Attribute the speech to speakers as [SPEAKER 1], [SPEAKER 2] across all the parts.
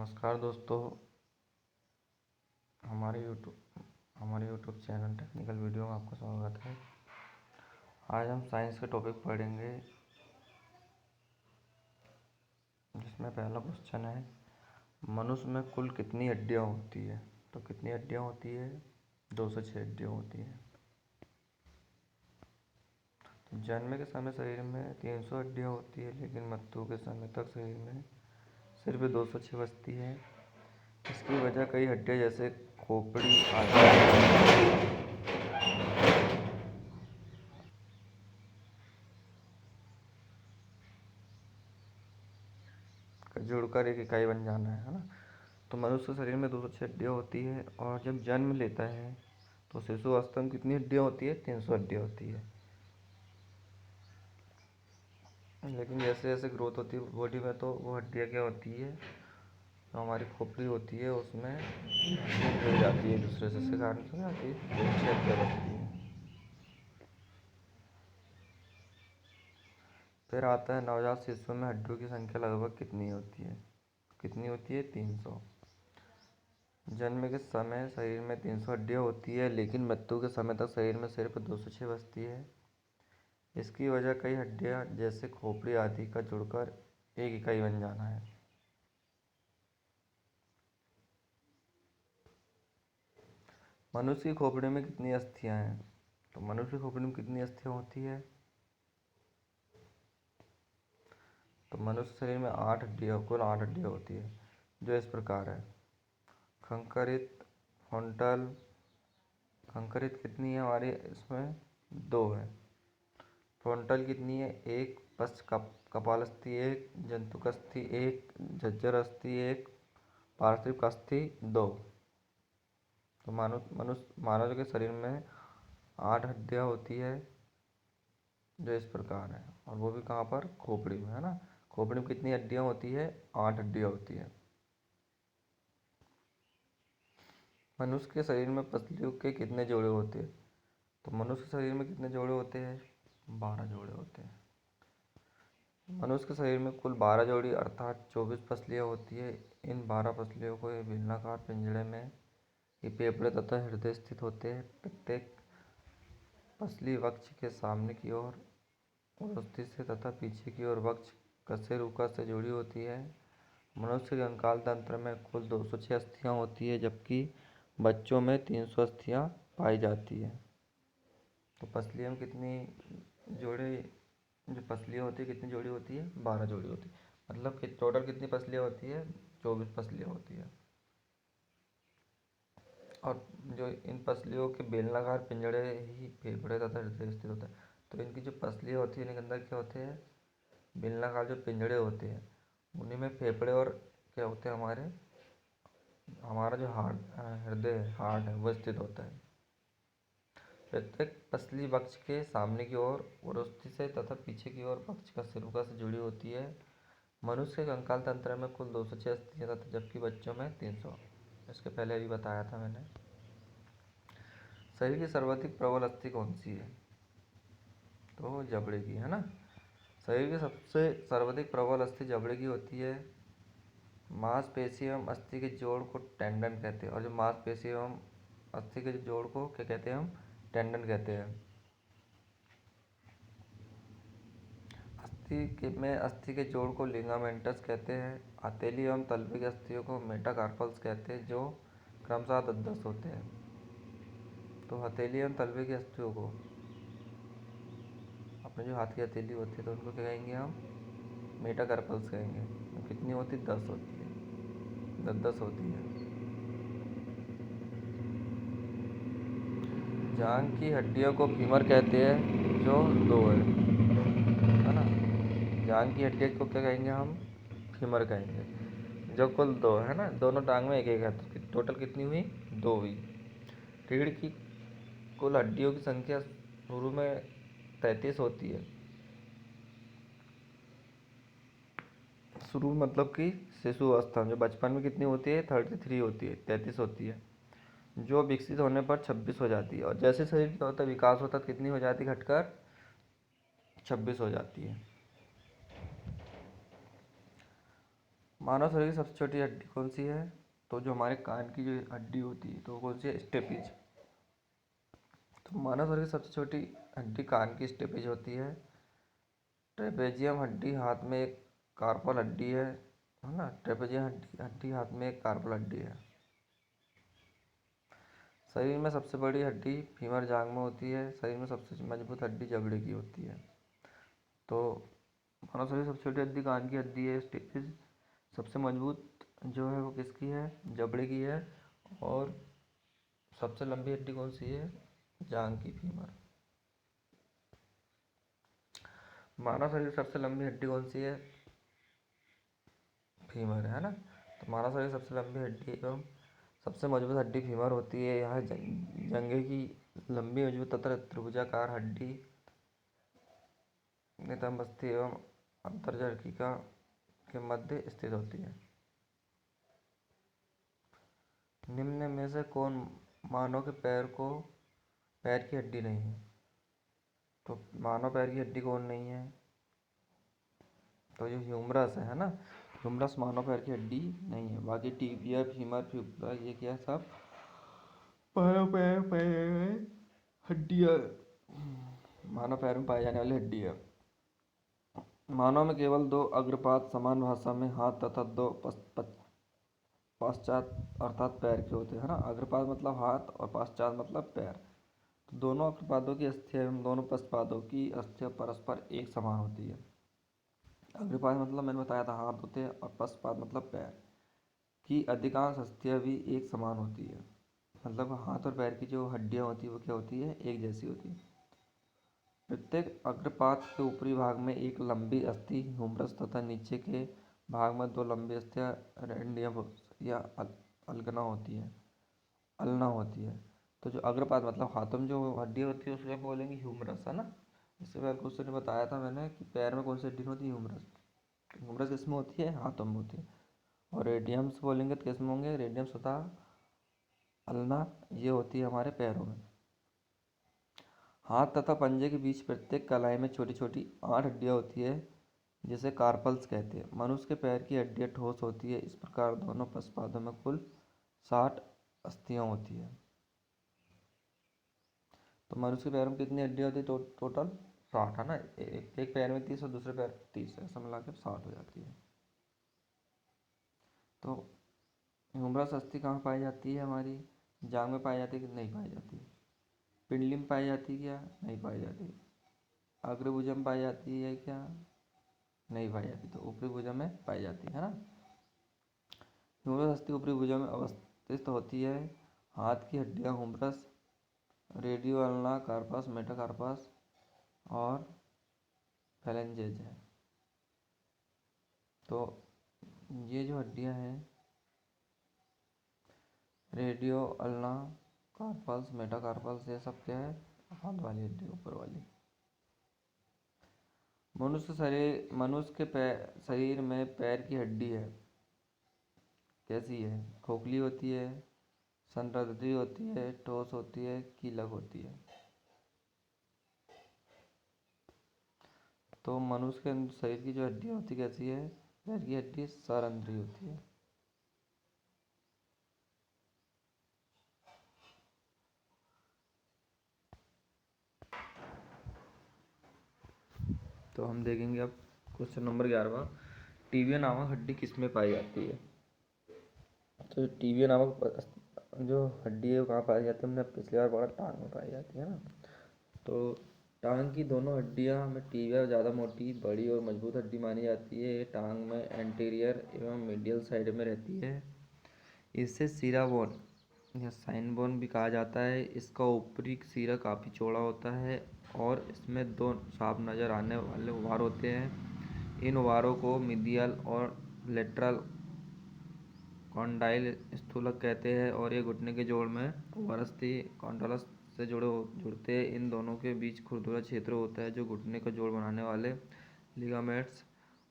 [SPEAKER 1] नमस्कार दोस्तों, हमारे यूट्यूब चैनल टेक्निकल वीडियो में आपका स्वागत है। आज हम साइंस के टॉपिक पढ़ेंगे, जिसमें पहला क्वेश्चन है, मनुष्य में कुल कितनी हड्डियां होती है? तो कितनी हड्डियां होती है? 206 हड्डियां होती है। तो जन्म के समय शरीर में 300 हड्डियां होती है, लेकिन मृत्यु के समय तक शरीर में सिर्फ 206 बचती है। इसकी वजह कई हड्डियां जैसे खोपड़ी आदि का जुड़कर एक इकाई बन जाना है ना। तो मनुष्य शरीर में 206 हड्डियां होती है, और जब जन्म लेता है तो शिशु अवस्था में कितनी हड्डियां होती है? 300 हड्डियां होती है। लेकिन जैसे जैसे ग्रोथ होती है बॉडी में, तो वो हड्डियां क्या होती है, जो हमारी खोपड़ी होती है उसमें जुड़ जाती है, दूसरे से कारण से जाती है, 206 हड्डियां बनती है। फिर आता है नवजात शिशु में हड्डियों की संख्या लगभग कितनी होती है? कितनी होती है? 300। जन्म के समय शरीर में 300 हड्डियां होती है, लेकिन मृत्यु के समय तक शरीर में सिर्फ 206 बचती है। इसकी वजह कई हड्डियां जैसे खोपड़ी आदि का जुड़कर एक इकाई बन जाना है। मनुष्य की खोपड़ी में कितनी अस्थियां हैं? तो मनुष्य की खोपड़ी में कितनी अस्थियां होती है? तो मनुष्य शरीर में कुल 8 हड्डियां होती है, जो इस प्रकार है। खंकरित, फ्रंटल। खंकरित कितनी है हमारे इसमें? 2 है। फ्रंटल कितनी है? 1। पश्च कपालस्थि 1, जंतुकस्थि 1, झज्जर अस्थि 1, पार्श्विक अस्थि 2। तो मानव के शरीर में 8 हड्डियां होती है, जो इस प्रकार है, और वो भी कहाँ पर? खोपड़ी में, है ना। खोपड़ी में कितनी हड्डियां होती है? 8 हड्डियां होती है। मनुष्य के शरीर में पसलियों के कितने जोड़े होते हैं? तो मनुष्य के शरीर में कितने जोड़े होते हैं? 12 जोड़े होते हैं। मनुष्य के शरीर में कुल 12 जोड़ी अर्थात 24 पसलियाँ होती है। इन 12 पसलियों को एक बेलनाकार पिंजरे में ये फेफड़े तथा हृदय स्थित होते हैं। प्रत्येक पसली वक्ष के सामने की ओर उरोस्थि से तथा पीछे की ओर वक्ष कशेरुका से जुड़ी होती है। मनुष्य के कंकाल तंत्र में कुल 206 अस्थियां होती है, जबकि बच्चों में 300 अस्थियां पाई जाती है। तो पसलियों में कितनी जोड़े जो पसलियाँ होती है, कितनी जोड़ी होती है? 12 जोड़ी होती है। मतलब कि टोटल कितनी पसलियाँ होती है? 24 पसलियाँ होती है। और जो इन पसलियों के बेलनाकार पिंजरे ही फेफड़े तथा हृदय स्थित होता है। तो इनकी जो पसलियाँ होती है, इनके अंदर क्या होते हैं? बेलनाकार जो पिंजरे होते हैं, उन्हीं में फेफड़े और क्या होते हैं हमारा जो हार्ट है वो स्थित होता है। प्रत्येक पसली वक्ष के सामने की ओर उरोस्थि से तथा पीछे की ओर वक्ष कशेरुका से जुड़ी होती है। मनुष्य के कंकाल तंत्र में कुल 206 अस्थियां तथा जबकि बच्चों में 300। इसके पहले अभी बताया था मैंने। शरीर की सर्वाधिक प्रबल अस्थि कौन सी है? तो जबड़े की, है ना। शरीर की सबसे सर्वाधिक प्रबल अस्थि जबड़े की होती है। मांसपेशी एवं अस्थि के जोड़ को टेंडन कहते हैं, और जो मांसपेशी एवं अस्थि के जोड़ को क्या कहते हैं? हम टेंडन कहते हैं। अस्थि के जोड़ को लिगामेंटस कहते हैं। हथेली एवं तलवे की अस्थियों को मेटाकार्पल्स कहते हैं, जो क्रमशः 10-10 होते हैं। तो हथेली एवं तलवे की अस्थियों को, अपने जो हाथ की हथेली होती है, तो उनको क्या कहेंगे हम? मेटाकार्पल्स कहेंगे। तो कितनी होती? 10 होती है, 10-10 होती है। जांघ की हड्डियों को फीमर कहते हैं, जो 2 है ना। जांघ की हड्डियों को क्या कहेंगे हम? फीमर कहेंगे, जो कुल 2 है ना। दोनों टांग में एक एक है, तो टोटल कितनी हुई? 2 हुई। रीढ़ की कुल हड्डियों की संख्या शुरू में 33 होती है। शुरू मतलब कि शिशु अवस्था में, जो बचपन में कितनी होती है? 33 होती है, 33 होती है। जो विकसित होने पर 26 हो जाती है, और जैसे शरीर का होता है विकास होता है, कितनी हो जाती है? घटकर 26 हो जाती है। मानव शरीर की सबसे छोटी हड्डी कौन सी है? तो जो हमारे कान की जो हड्डी होती है तो वो कौन सी है? स्टेपिज। तो मानव शरीर की सबसे छोटी हड्डी कान की स्टेपिज होती है। ट्रेपेजियम हड्डी हाथ में एक कार्पल हड्डी है ना? ट्रेपेजियम हड्डी हड्डी हाथ में एक कार्पल हड्डी है। शरीर में सबसे बड़ी हड्डी फीमर जांघ में होती है। शरीर में सबसे मजबूत हड्डी जबड़े की होती है। तो मानव शरीर सबसे छोटी हड्डी कान की हड्डी है स्टेपिज। सबसे मजबूत जो है वो किसकी है? जबड़े की है। और सबसे लंबी हड्डी कौन सी है? जांघ की, फीमर। मानव शरीर की सबसे लंबी हड्डी कौन सी है? फीमर है ना? तो मानव शरीर की सबसे लंबी हड्डी एवं सबसे मजबूत हड्डी फीमर होती है। यह जंघे की लंबी मजबूत तथा त्रिभुजाकार हड्डी नितंबस्थि एवं अंतर्जठरिका के मध्य स्थित होती है। निम्न में से कौन मानव के पैर की हड्डी नहीं है? तो मानव पैर की हड्डी कौन नहीं है? तो जो ह्यूमरस है ना? ह्यूमरस मानव पैर की हड्डी नहीं है। बाकी टीबिया, फीमर, फिबुला ये क्या है? सब मानव पैर में हड्डियाँ, मानव पैर में पाई जाने वाली हड्डी है। मानव में केवल दो अग्रपाद समान भाषा में हाथ तथा दो पश्चात अर्थात पैर के होते हैं ना? अग्रपाद मतलब हाथ और पश्चात मतलब पैर। तो दोनों अग्रपादों की अस्थियां एवं दोनों पश्चपादों की अस्थियां परस्पर एक समान होती है। अग्रपाद मतलब मैंने बताया था हाथ होते हैं, और पश्चपाद मतलब पैर की अधिकांश अस्थियां भी एक समान होती है। मतलब हाथ और पैर की जो हड्डियां होती है वो क्या होती है? एक जैसी होती है। प्रत्येक अग्रपाद के ऊपरी भाग में एक लंबी अस्थि ह्यूमरस तथा नीचे के भाग में दो लंबी अस्थियां रेडियम या अल्गना होती है, अल्ना होती है। तो जो अग्रपाद मतलब हाथों में जो हड्डी होती है उसको बोलेंगे ह्यूमरस, है ना? इससे पहले क्वेश्चन में बताया था मैंने कि पैर में कौन सी हड्डी होती है? ह्यूमरस। ह्यूमरस किसमें होती है? हाथों में होती है। और रेडियम्स बोलेंगे तो किसमें होंगे? रेडियम्स तथा अल्ना ये होती है हमारे पैरों में। हाथ तथा पंजे के बीच प्रत्येक कलाई में छोटी छोटी 8 हड्डियां होती है जिसे कार्पल्स कहते हैं। मनुष्य के पैर की हड्डियां ठोस होती है। इस प्रकार दोनों पश्चपादों में कुल 60 अस्थियां होती है। तो मनुष्य के पैर में कितनी हड्डियां होती है? टोटल 60, है ना? एक पैर में 30 और दूसरे पैर 30, ऐसा मिला के 60 हो जाती है। तो ह्यूमरस अस्थि कहाँ पाई जाती है? हमारी जांघ में पाई जाती है कि नहीं पाई जाती? पिंडली में पाई जाती है क्या? नहीं पाई जाती। अग्रभुजा में पाई जाती है क्या? नहीं पाई जाती। तो ऊपरी भुजा में पाई जाती है ना? ह्यूमरस अस्थि ऊपरी भुजा में अवस्थित होती है। हाथ की हड्डियां humerus, radio ulna, carpus, metacarpus और फैलेंजेज है। तो ये जो हड्डियां हैं रेडियो अल्ना, कार्पल्स, मेटाकार्पल्स, ये सब क्या है? हाथ वाली हड्डी, ऊपर वाली। मनुष्य के शरीर में पैर की हड्डी है कैसी है? खोखली होती है, संरद्री होती है, ठोस होती है, कीलक होती है। तो मनुष्य के शरीर की जो हड्डी होती कैसी है? पैर की हड्डी सरंध्री होती है। तो हम देखेंगे अब क्वेश्चन नंबर 11। टीबिया नामक हड्डी किसमें पाई जाती है? तो टीबिया नामक जो हड्डी है वो कहाँ पाई जाती है? हमने पिछली बार पढ़ा टांग में पाई जाती है ना? तो टांग की दोनों हड्डियां में टीबिया ज़्यादा मोटी, बड़ी और मजबूत हड्डी मानी जाती है। ये टांग में एंटीरियर एवं मीडियल साइड में रहती है। इसे सिरा बोन या साइन बोन भी कहा जाता है। इसका ऊपरी सिरा काफ़ी चौड़ा होता है और इसमें दो साफ नज़र आने वाले वार होते हैं। इन वारों को मीडियल और लेटरल कॉन्डाइल स्थूलक कहते हैं और ये घुटने के जोड़ में वरस्थि कॉन्डलस से जुड़ते हैं। इन दोनों के बीच खुरदुरा क्षेत्र होता है जो घुटने का जोड़ बनाने वाले लिगामेंट्स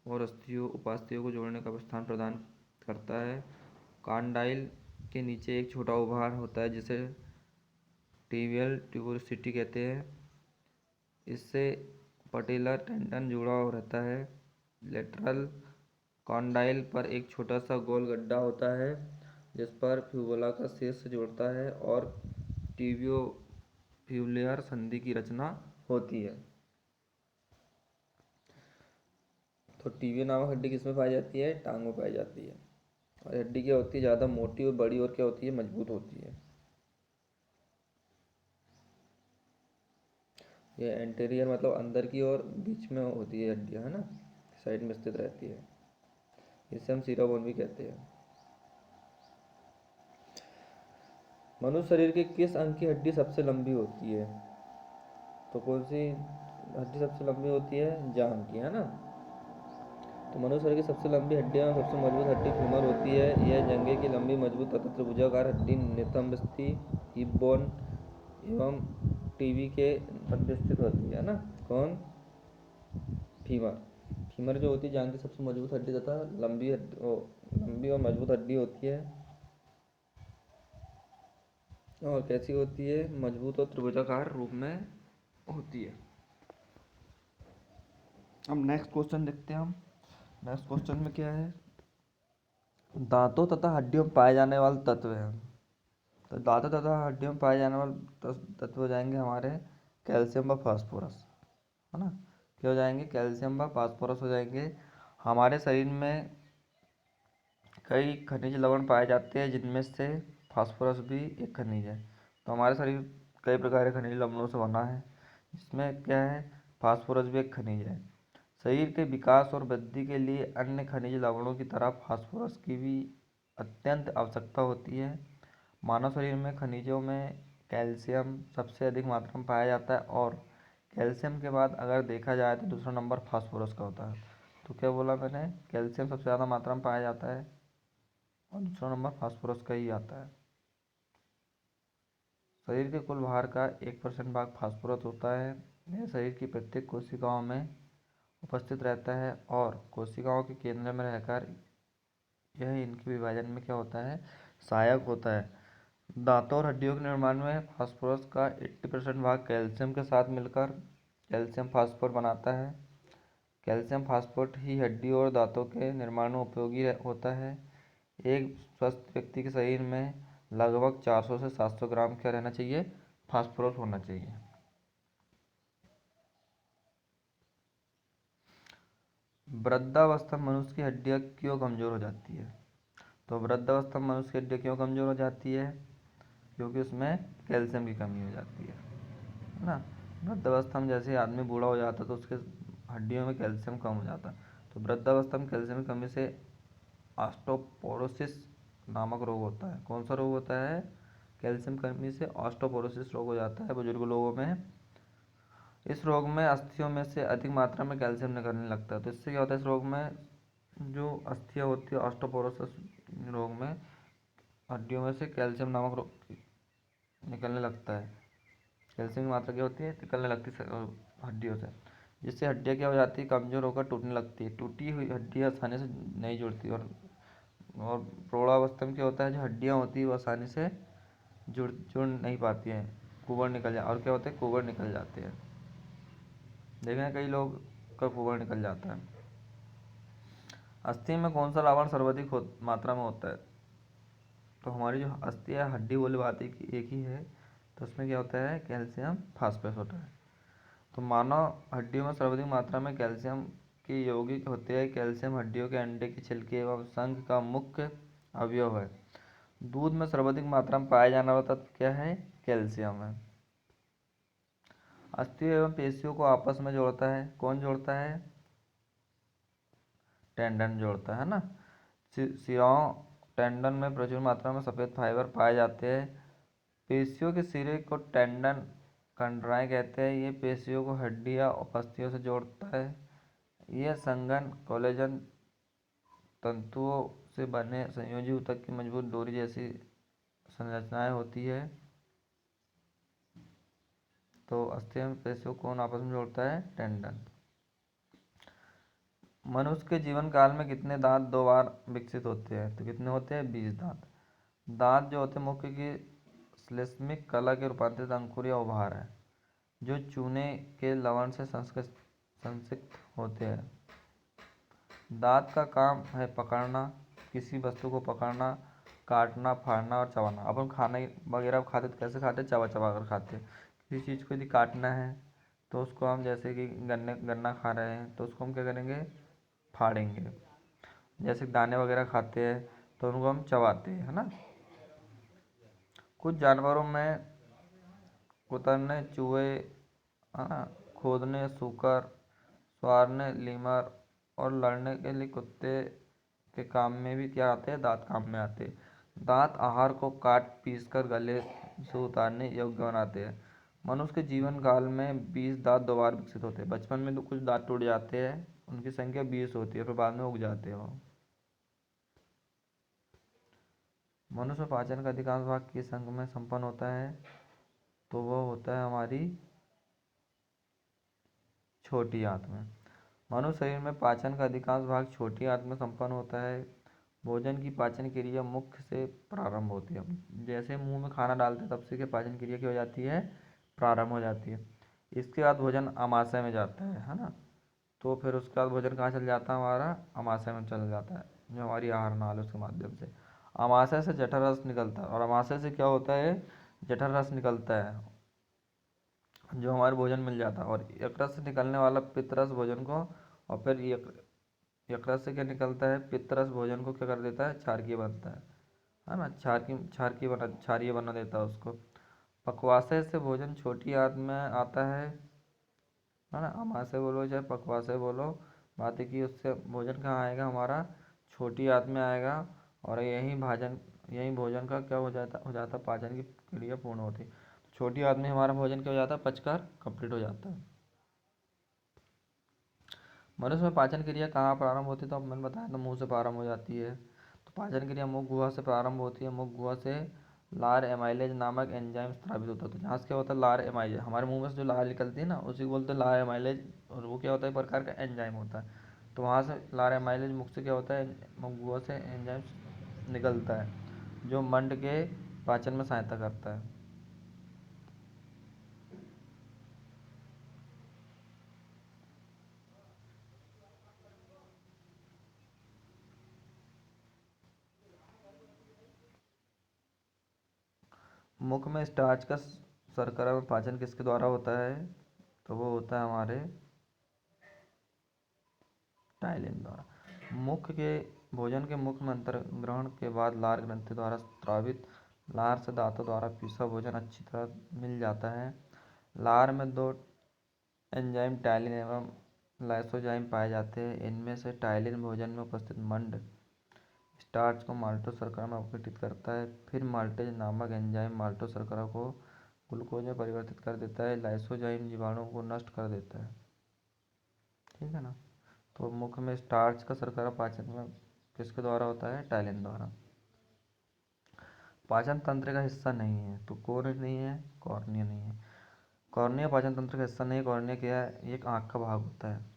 [SPEAKER 1] और अस्थियों उपास्थियों को जोड़ने का स्थान प्रदान करता है। कॉन्डाइल के नीचे एक छोटा उभार होता है जिसे टिबियल ट्यूबरोसिटी कहते हैं। इससे पटेलर टेंडन जुड़ा रहता है। लेटरल कॉन्डाइल पर एक छोटा सा गोल गड्ढा होता है जिस पर फ्यूबुला का शीर्ष जुड़ता है और टिबियो-फ्यूबुलर संधि की रचना होती है। तो टिबिया नामक हड्डी किसमें पाई जाती है? टांग में पाई जाती है। और हड्डी क्या होती है? ज़्यादा मोटी और बड़ी और क्या होती है? मजबूत होती है। ये एंटेरियर मतलब अंदर की और बीच में होती है हड्डियाँ, है ना, साइड में स्थित रहती है। इसे हम सीरा बोन भी कहते हैं। मनुष्य शरीर के किस अंग की हड्डी सबसे लंबी होती है? तो कौन सी हड्डी सबसे लंबी होती है? जांघ की, है ना। तो मनुष्य शरीर की सबसे लंबी हड्डियों में सबसे मजबूत हड्डी फीमर होती है। यह जंघे की लंबी मजबूत तथा त्रिभुजाकार हड्डी नितंब हिप बोन एवं टीबी के मध्य स्थित होती है ना। कौन? फीमर। फीमर जो होती है जांघ की सबसे मजबूत हड्डी तथा लंबी और मजबूत हड्डी होती है। और कैसी होती है? मजबूत और त्रिभुजाकार रूप में होती है। अब नेक्स्ट क्वेश्चन देखते हैं हम। नेक्स्ट क्वेश्चन में क्या है? दांतों तथा हड्डियों में पाए जाने वाले तत्व हैं। तो दांतों तथा हड्डियों में पाए जाने वाले तत्व हो जाएंगे हमारे कैल्शियम व फास्फोरस, है ना। क्या हो जाएंगे? कैल्शियम व फास्फोरस हो जाएंगे। हमारे शरीर में कई खनिज लवण पाए जाते हैं जिनमें से फास्फोरस भी एक खनिज है। तो हमारे शरीर कई प्रकार के खनिज लवणों से बना है, जिसमें क्या है? फास्फोरस भी एक खनिज है। शरीर के विकास और वृद्धि के लिए अन्य खनिज लवणों की तरह फास्फोरस की भी अत्यंत आवश्यकता होती है। मानव शरीर में खनिजों में कैल्शियम सबसे अधिक मात्रा में पाया जाता है और कैल्शियम के बाद अगर देखा जाए तो दूसरा नंबर फास्फोरस का होता है। तो क्या बोला मैंने? कैल्शियम सबसे ज़्यादा मात्रा में पाया जाता है और दूसरा नंबर फास्फोरस का ही आता है। शरीर के कुल भार का 1% भाग फास्फोरस होता है। यह शरीर की प्रत्येक कोशिकाओं में उपस्थित रहता है और कोशिकाओं के केंद्र में रहकर यह इनके विभाजन में क्या होता है? सहायक होता है। दांतों और हड्डियों के निर्माण में फास्फोरस का 80% भाग कैल्शियम के साथ मिलकर कैल्शियम फास्फोर बनाता है। कैल्शियम फास्फोरेट ही हड्डी और दांतों के निर्माण में उपयोगी होता है। एक स्वस्थ व्यक्ति के शरीर में लगभग 400 से 700 ग्राम क्या रहना चाहिए? फास्फोरस होना चाहिए। वृद्धावस्था में मनुष्य की हड्डियां क्यों कमजोर हो जाती है? तो वृद्धावस्था में मनुष्य की हड्डियां क्यों कमजोर हो जाती है? क्योंकि उसमें कैल्शियम की कमी हो जाती है ना। वृद्धावस्था में जैसे आदमी बूढ़ा हो जाता है तो उसके हड्डियों में कैल्शियम कम हो जाता है। तो वृद्धावस्था में कैल्शियम की कमी से ऑस्टोपोरोसिस नामक रोग होता है। कौन सा रोग होता है? कैल्शियम कमी से ऑस्टोपोरोसिस रोग हो जाता है बुजुर्ग लोगों में। इस रोग में अस्थियों में से अधिक मात्रा में कैल्शियम निकलने लगता है। तो इससे क्या होता है? इस रोग में जो अस्थियाँ होती है ऑस्टोपोरोसिस रोग में हड्डियों में से कैल्शियम नामक रोग निकलने लगता है। कैल्शियम की मात्रा क्या होती है? निकलने लगती है हड्डियों से, जिससे हड्डियाँ क्या हो जाती है? कमज़ोर होकर टूटने लगती है। टूटी हुई हड्डियाँ आसानी से नहीं जुड़ती और प्रौढ़ावस्था में क्या होता है? जो हड्डियाँ होती है वो आसानी से जुड़ नहीं पाती हैं, कुबड़ निकल जा और क्या होते हैं? कुबड़ निकल जाते हैं। देखें कई लोग का कुबड़ निकल जाता है। अस्थि में कौन सा लवण सर्वाधिक मात्रा में होता है? तो हमारी जो अस्थि है हड्डी वाली बात एक ही है, तो उसमें क्या होता है? कैल्शियम फास्फोरेट होता है। तो मानव हड्डियों में सर्वाधिक मात्रा में कैल्शियम के यौगिक होते हैं। कैल्शियम हड्डियों के अंडे के छिलके एवं संघ का मुख्य अवयव है। दूध में सर्वाधिक मात्रा में पाया जाने वाला तत्व क्या है? कैल्शियम है। अस्थियों एवं पेशियों को आपस में जोड़ता है। कौन जोड़ता है? टेंडन जोड़ता है ना। शिराओं टेंडन में प्रचुर मात्रा में सफ़ेद फाइबर पाए जाते हैं। पेशियों के सिरे को टेंडन कंडराएं कहते हैं। ये पेशियों को हड्डी या उपस्थियों से जोड़ता है। यह संघन कोलेजन तंतुओं से बने संयोजी ऊतक की मजबूत डोरी जैसी संरचनाएं होती है। तो अस्थियों में पेशियों को कौन आपस में जोड़ता है? टेंडन। मनुष्य के जीवन काल में कितने दांत 2 बार विकसित होते हैं? तो कितने होते हैं? 20 दांत। दांत जो होते हैं मुख्य की श्लेष्मिक कला के रूपांतरित अंकुर या उभार है, जो चूने के लवण से संसिक्त होते हैं। दांत का काम है पकड़ना, किसी वस्तु को पकड़ना, काटना, फाड़ना और चबाना। अब हम खाना वगैरह खाते तो कैसे खाते, चबा चबा कर खाते। किसी चीज़ को यदि काटना है तो उसको हम, जैसे कि गन्ना खा रहे हैं तो उसको हम क्या करेंगे, फाड़ेंगे। जैसे दाने वगैरह खाते हैं तो उनको हम चबाते हैं, है ना। कुछ जानवरों में कुतरने, चूहे, है ना, खोदने, सूकर, स्वारने, लीमर और लड़ने के लिए कुत्ते के काम में भी क्या आते हैं, दांत काम में आते हैं। दांत आहार को काट पीस कर गले से उतारने योग्य बनाते हैं। मनुष्य के जीवन काल में 20 दांत दोबारा विकसित होते हैं। बचपन में तो कुछ दांत टूट जाते हैं, उनकी संख्या 20 होती है, फिर बाद में उग जाते हैं वो। मनुष्य में पाचन का अधिकांश भाग किस अंग में संपन्न होता है, तो वह होता है हमारी छोटी आंत में। मानव शरीर में पाचन का अधिकांश भाग छोटी आंत में संपन्न होता है। भोजन की पाचन क्रिया मुख से प्रारंभ होती है। जैसे मुंह में खाना डालते हैं तब से क्या पाचन क्रिया की हो जाती है, प्रारंभ हो जाती है। इसके बाद भोजन आमाशय में जाता है ना। तो फिर उसके बाद भोजन कहाँ चल जाता है, हमारा आमाशय में चल जाता है, जो हमारी आहार नाल है उसके माध्यम से। आमाशय से जठर रस निकलता है, और आमाशय से क्या होता है, जठर रस निकलता है, जो हमारे भोजन मिल जाता है। और यकृत से निकलने वाला पित्तरस भोजन को, और फिर यकृत से क्या निकलता है, पित्तरस भोजन को क्या कर देता है, क्षारकीय बनता है ना। क्षारीय बना देता है उसको। पक्वाशय से भोजन छोटी आंत में आता है ना। आमाशय बोलो चाहे पक्वाशय बोलो, बात है कि उससे भोजन कहाँ आएगा, हमारा छोटी आंत में आएगा। और यही भोजन का क्या हो जाता पाचन की क्रिया पूर्ण होती है। छोटी आंत में हमारा भोजन क्या हो जाता है, पचकर कंप्लीट हो जाता है। मनुष्य में पाचन क्रिया कहाँ प्रारंभ होती है, तो अब मैंने बताया तो मुंह से प्रारंभ हो जाती है। तो पाचन क्रिया मुख गुहा से प्रारंभ होती है। मुख गुहा से लार एमाइलेज नामक एंजाइम स्रावित होता है। तो जहाँ से क्या होता है, लार एमाइलेज, हमारे मुंह में से जो लार निकलती है ना, उसी को बोलते हैं लार एमाइलेज। और वो क्या होता है, एक प्रकार का एंजाइम होता है। तो वहाँ से लार एमाइलेज मुख से क्या होता है, मुख गुहा से एंजाइम निकलता है, जो मंड के पाचन में सहायता करता है। मुख में स्टार्च का शर्करा में पाचन किसके द्वारा होता है, तो वो होता है हमारे टाइलिन द्वारा। मुख्य के भोजन के मुख में अंतर ग्रहण के बाद लार ग्रंथि द्वारा स्रावित लार से दांतों द्वारा पीसा भोजन अच्छी तरह मिल जाता है। लार में दो एंजाइम टाइलिन एवं लाइसोजाइम पाए जाते हैं। इनमें से टाइलिन भोजन में उपस्थित मंड स्टार्च को माल्टोज शर्करा में अपघटित करता है। फिर माल्टेज नामक एंजाइम माल्टोज शर्करा को ग्लूकोज में परिवर्तित कर देता है। लाइसोजाइम जीवाणुओं को नष्ट कर देता है। ठीक है ना। तो मुख में स्टार्च का शर्करा पाचन में किसके द्वारा होता है, टाइलिन द्वारा। पाचन तंत्र का हिस्सा नहीं है, तो कौन नहीं है, कॉर्निया नहीं है। कॉर्निया पाचन तंत्र का हिस्सा नहीं। कॉर्निया क्या है, एक आँख का भाग होता है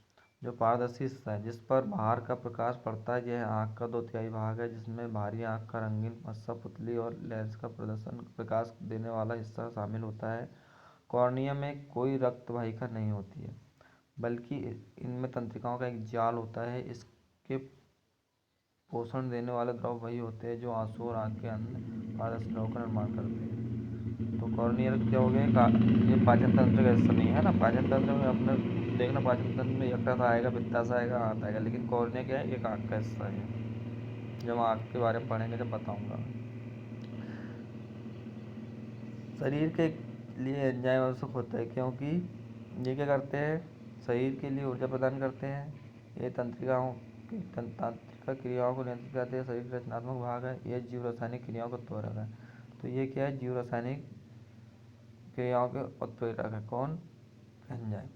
[SPEAKER 1] जो पारदर्शी हिस्सा है जिस पर बाहर का प्रकाश पड़ता है। यह आँख का 2/3 भाग है, जिसमें बाहरी आँख का रंगीन मस्सा पुतली और लेंस का प्रकाश देने वाला हिस्सा शामिल होता है। कॉर्निया में कोई रक्त वाहिका नहीं होती है, बल्कि इनमें तंत्रिकाओं का एक जाल होता है। इसके पोषण देने वाले द्रव वही होते हैं जो आंसू और आँख के अन्य पारदर्शी द्रव का निर्माण करते हैं। तो कॉर्नियल क्या हो गया, ये पाचन तंत्र का हिस्सा नहीं है ना। पाचन तंत्र में अपने देखना, पाचन तंत्र में यकृत आएगा, पित्ताशय आएगा, आंत आएगा, लेकिन कॉर्निया क्या है, एक आँख का हिस्सा है। जब आँख के बारे में पढ़ेंगे जब बताऊंगा। शरीर के लिए एंजाइम आवश्यक होता है, क्योंकि ये क्या करते हैं, शरीर के लिए ऊर्जा प्रदान करते हैं। ये तंत्रिका क्रियाओं को नियंत्रित करते हैं। शरीर का रचनात्मक भाग है। यह जीव रासायनिक क्रियाओं का त्वरक है। तो ये क्या है, जीव रासायनिक क्रियाओं के उत्प्रेरक है। कौन, एंजाइम।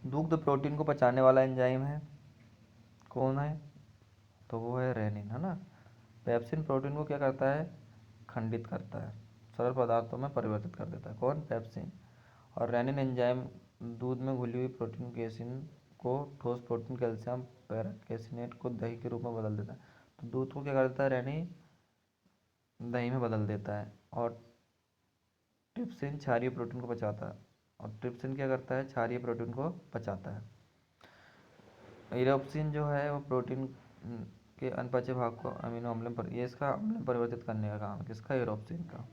[SPEAKER 1] दुग्ध प्रोटीन को पचाने वाला एंजाइम है, कौन है, तो वो है रेनिन, है ना। पेप्सिन प्रोटीन को क्या करता है, खंडित करता है, सरल पदार्थों में परिवर्तित कर देता है। कौन, पेप्सिन। और रेनिन एंजाइम दूध में घुली हुई प्रोटीन केसिन को ठोस प्रोटीन कैल्शियम पैराकेसिनेट को दही के रूप में बदल देता है। तो दूध को क्या कर देता है, रेनिन दही में बदल देता है। और ट्रिप्सिन क्षारीय प्रोटीन को पचाता है। और ट्रिप्सिन क्या करता है, क्षारीय प्रोटीन को पचाता है। इरोप्सिन जो है वो प्रोटीन के अनपचे भाग को अमीनो अम्ल में ये इसका अम्ल में परिवर्तित करने का काम है, किसका? इरोप्सिन का।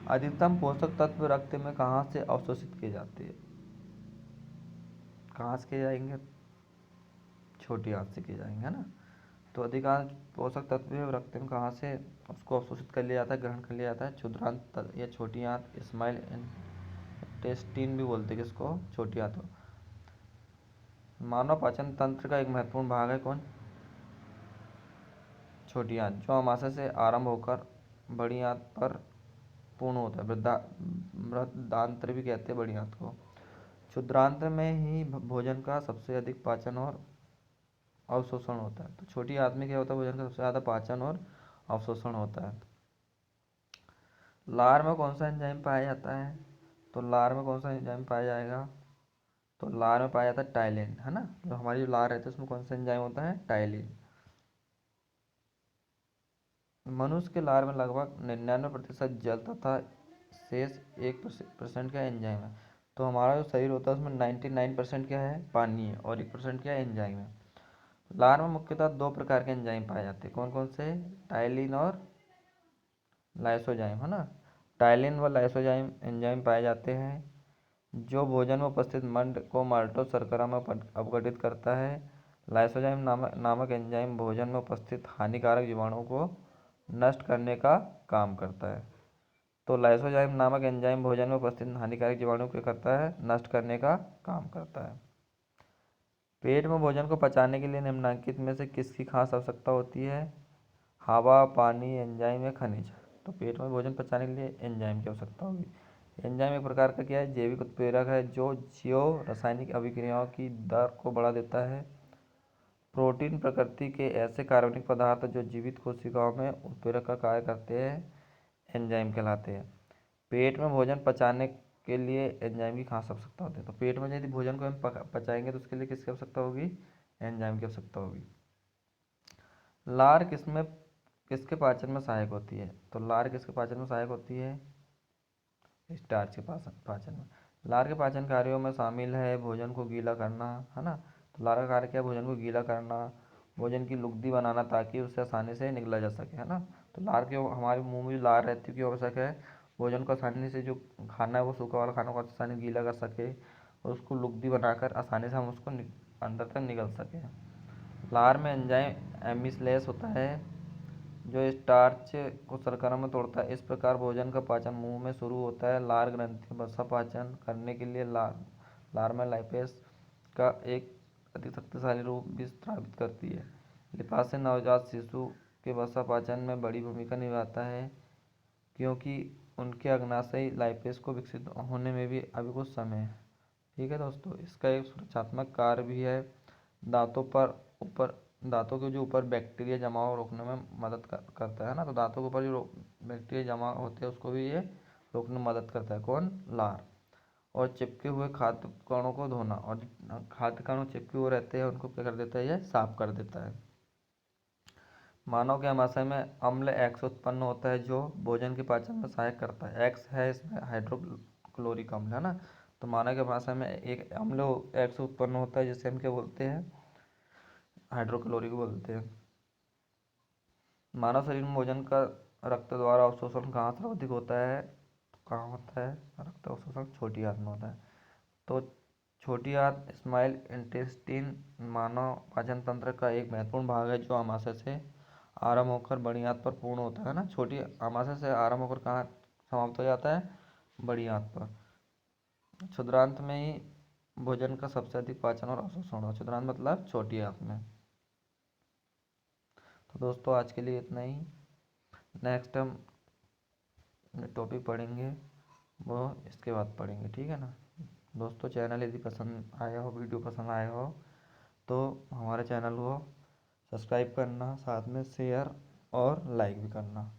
[SPEAKER 1] अधिकतम पोषक तत्व रक्त में कहाँ से अवशोषित किए जाते हैं? कहाँ से किए जाएंगे? छोटी आंत से किए जाएंगे, है ना। तो अधिकांश पोषक तत्व है रक्त में कहाँ से उसको अवशोषित कर लिया जाता है, ग्रहण कर लिया जाता है? क्षुद्रांत या छोटी आंत, स्मॉल इंटेस्टीन भी बोलते हैं किसको? छोटी आंत। मानव पाचन तंत्र का एक महत्वपूर्ण भाग है कौन? छोटी आंत, जो अमाशय से आरंभ होकर बड़ी आंत पर पूर्ण होता है। बृहदान्त्र भी कहते हैं बड़ी आंत को। क्षुद्रांत में ही भोजन का सबसे अधिक पाचन और अवशोषण होता है। तो छोटी आंत में क्या होता है? भोजन का सबसे ज़्यादा पाचन और अवशोषण होता है। लार में कौन सा एंजाइम पाया जाता है? तो लार में कौन सा एंजाइम पाया जाएगा? तो लार में पाया जाता है टाइलिन, है ना। जो हमारी जो लार रहती है उसमें कौन सा एंजाइम होता है? टाइलिन। मनुष्य के लार में लगभग 99% जल तथा शेष 1% का एंजाइम है। तो हमारा जो शरीर होता है उसमें 99% क्या है? पानी है, और 1% क्या है? एंजाइम है। लार में मुख्यतः दो प्रकार के एंजाइम पाए जाते हैं, कौन कौन से? टाइलिन और लाइसोजाइम, है ना। टाइलिन व लाइसोजाइम एंजाइम पाए जाते हैं जो भोजन में उपस्थित मंड को माल्टोज शर्करा में अपघटित करता है। लाइसोजाइम नामक एंजाइम भोजन में उपस्थित हानिकारक जीवाणुओं को नष्ट करने का काम करता है। तो लाइसोजाइम नामक एंजाइम भोजन में उपस्थित हानिकारक जीवाणुओं को करता है? नष्ट करने का काम करता है। पेट में भोजन को पचाने के लिए निम्नलिखित में से किसकी खास आवश्यकता होती है? हवा, पानी, एंजाइम या खनिज। तो पेट में भोजन पचाने के लिए एंजाइम की आवश्यकता होगी। एंजाइम एक प्रकार का क्या है? जैविक उत्प्रेरक है जो जीव रासायनिक अभिक्रियाओं की दर को बढ़ा देता है। प्रोटीन प्रकृति के ऐसे कार्बनिक पदार्थ जो जीवित कोशिकाओं में उत्प्रेरक का कार्य करते हैं एंजाइम कहलाते हैं। पेट में भोजन पचाने के लिए एंजाइम की खास आवश्यकता होती है। तो पेट में यदि भोजन को हम पचाएंगे तो उसके लिए किसकी आवश्यकता होगी? एंजाइम की आवश्यकता होगी। लार किसके पाचन में सहायक होती है? तो लार किसके पाचन में सहायक होती है? स्टार्च के पाचन में। लार के पाचन कार्यों में शामिल है भोजन को गीला करना, है ना। तो लार का कार्य क्या है? भोजन को गीला करना, भोजन की लुगदी बनाना ताकि उससे आसानी से निगला जा सके, है ना। तो लार क्यों हमारे मुंह में जो लार रहती है क्यों आवश्यक है? भोजन को आसानी से, जो खाना है वो सूखा वाला खाना को आसानी गीला कर सके और उसको लुगदी बनाकर आसानी से हम उसको अंदर तक निगल सकें। लार में एंजाइम एमिसलेस होता है जो स्टार्च को शर्करा में तोड़ता है। इस प्रकार भोजन का पाचन मुंह में शुरू होता है। लार ग्रंथि वसा पाचन करने के लिए लार में लाइपेस का एक अति शक्तिशाली रूप भी स्रावित करती है। लिपासे नवजात शिशु के वसा पाचन में बड़ी भूमिका निभाता है क्योंकि उनके अग्नाशयी लाइपेस को विकसित होने में भी अभी कुछ समय है। ठीक है दोस्तों, इसका एक सुरक्षात्मक कार्य भी है। दांतों पर ऊपर दांतों के जो ऊपर बैक्टीरिया जमाव रोकने में मदद करता है ना। तो दांतों के ऊपर जो बैक्टीरिया जमा होते हैं उसको भी ये रोकने में मदद करता है, कौन? लार। और चिपके हुए खाद्य कणों को धोना, और खाद्य कणों चिपके हुए रहते हैं उनको क्या कर देता है? ये साफ कर देता है। मानव के आमाशय में अम्ल एक्स उत्पन्न होता है जो भोजन के पाचन में सहायक करता है। एक्स है इसमें हाइड्रोक्लोरिक अम्ल, है ना। तो मानव के आमाशय में एक अम्ल एक्स उत्पन्न होता है जिसे हम क्या बोलते हैं? हाइड्रोक्लोरिक बोलते हैं। मानव शरीर में भोजन का रक्त द्वारा अवशोषण कहाँ सर्वाधिक होता है? तो कहाँ होता है रक्त अवशोषण? छोटी आंत में होता है। तो छोटी आंत स्मॉल इंटेस्टिन मानव पाचन तंत्र का एक महत्वपूर्ण भाग है जो आमाशय से आरंभ होकर बड़ी आंत पर पूर्ण होता है ना। छोटी आमाशय से आरंभ होकर कहाँ समाप्त हो जाता है? बड़ी आंत पर। क्षुद्रांत में ही भोजन का सबसे अधिक पाचन और अवशोषण हो। क्षुद्रांत मतलब छोटी आंत में। तो दोस्तों आज के लिए इतना ही। नेक्स्ट हम टॉपिक पढ़ेंगे वो इसके बाद पढ़ेंगे, ठीक है ना दोस्तों। चैनल यदि पसंद आया हो, वीडियो पसंद आया हो तो हमारे चैनल को सब्सक्राइब करना, साथ में शेयर और लाइक भी करना।